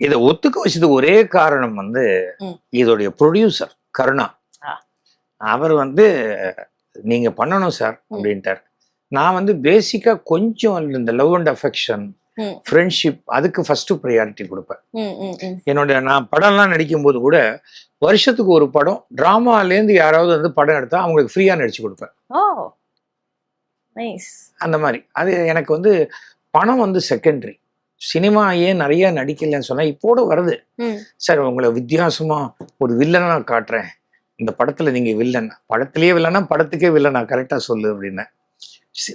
இதை ஒத்துக்க வச்சது ஒரே காரணம் வந்து ம். இதோடைய ப்ரொடியூசர் கருணா. ஆ. அவர் வந்து நீங்க பண்ணணும் சார் அப்படின்ட்டார். நான் வந்து பேசிக்கா கொஞ்சம் இந்த லவ் அண்ட் அஃபெக்ஷன், ம். ஃப்ரெண்ட்ஷிப் அதுக்கு ஃபர்ஸ்ட் ப்ரையாரிட்டி கொடுப்பேன். ம், ம், ம். என்னோட நான் படம்லாம் நடிக்கும் போது கூட வருஷத்துக்கு ஒரு படம் டிராமாலேருந்து யாராவது வந்து படம் எடுத்தா அவங்களுக்கு ஃப்ரீயா நடிச்சு கொடுப்பேன். ஓ நைஸ். அந்த மாதிரி அது எனக்கு வந்து பணம் வந்து செகண்டரி. சினிமா ஏன் நிறைய நடிக்கலன்னு சொன்னா இப்போட வருது. ம். சார் உங்களை வித்தியாசமா ஒரு வில்லனா காட்டுறேன், இந்த படத்துல நீங்க வில்லன், படத்திலேயே வில்லனா படத்துக்கே வில்லனா கரெக்டா சொல்லு அப்படின்னு.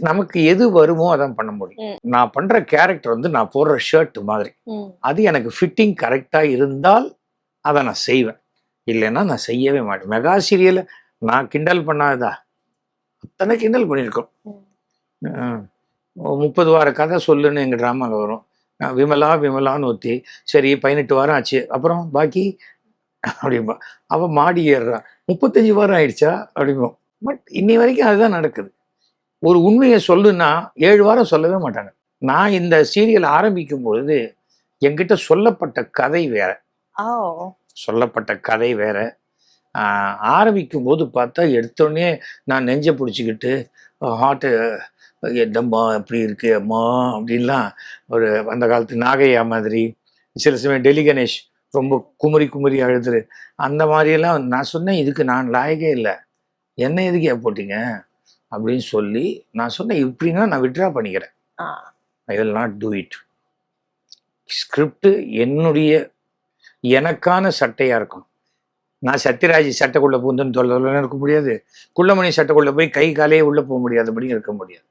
நமக்கு எது வருமோ அதான் பண்ண முடியும். நான் பண்ற கேரக்டர் வந்து நான் போடுற ஷர்ட் மாதிரி. ம். அது எனக்கு ஃபிட்டிங் கரெக்டா இருந்தால் அதை நான் செய்வேன், இல்லைன்னா நான் செய்யவே மாட்டேன். மெகா சீரியலை நான் கிண்டல் பண்ணாததா அத்தனை கிண்டல் பண்ணியிருக்கோம். 30 வார கதை சொல்லுன்னு எங்கள் ட்ராமாவில் வரும். விமலா விமலான்னு ஒருத்தி, சரி 18 வாரம் ஆச்சு, அப்புறம் பாக்கி அப்படிம்பா. அவள் மாடி ஏறுறான், 35 வாரம் ஆயிடுச்சா அப்படிம்போம். பட் இன்னி வரைக்கும் அதுதான் நடக்குது. ஒரு உண்மையை சொல்லுன்னா 7 வாரம் சொல்லவே மாட்டாங்க. நான் இந்த சீரியல் ஆரம்பிக்கும் பொழுது என்கிட்ட சொல்லப்பட்ட கதை வேற. சொல்லப்பட்ட கதை வேற. ஆரம்பிக்கும் போது பார்த்தா எடுத்தோடனே நான் நெஞ்சை பிடிச்சிக்கிட்டு ஹார்ட்டு என்னம்மா அப்படி இருக்கு அம்மா அப்படின்லாம் ஒரு அந்த காலத்து நாகையா மாதிரி, சில சமயம் டெல்லி கணேஷ் ரொம்ப குமரி குமரி அழுதுரு, அந்த மாதிரியெல்லாம் நான் சொன்னேன், இதுக்கு நான் லாயகே இல்லை, என்ன எதுக்கு போட்டீங்க அப்படின்னு சொல்லி நான் சொன்னேன், இப்படின்னா நான் விட்ரா பண்ணிக்கிறேன், I will not do it. Script என்னுடைய எனக்கான சட்டையா இருக்கும். நான் சத்யராஜ் சட்டைக்குள்ள பூந்துன்னு சொல்ல இருக்க முடியாது, குள்ளமணி சட்டைக்குள்ள போய் கை காலையே உள்ள போக முடியாதபடி இருக்க முடியாது.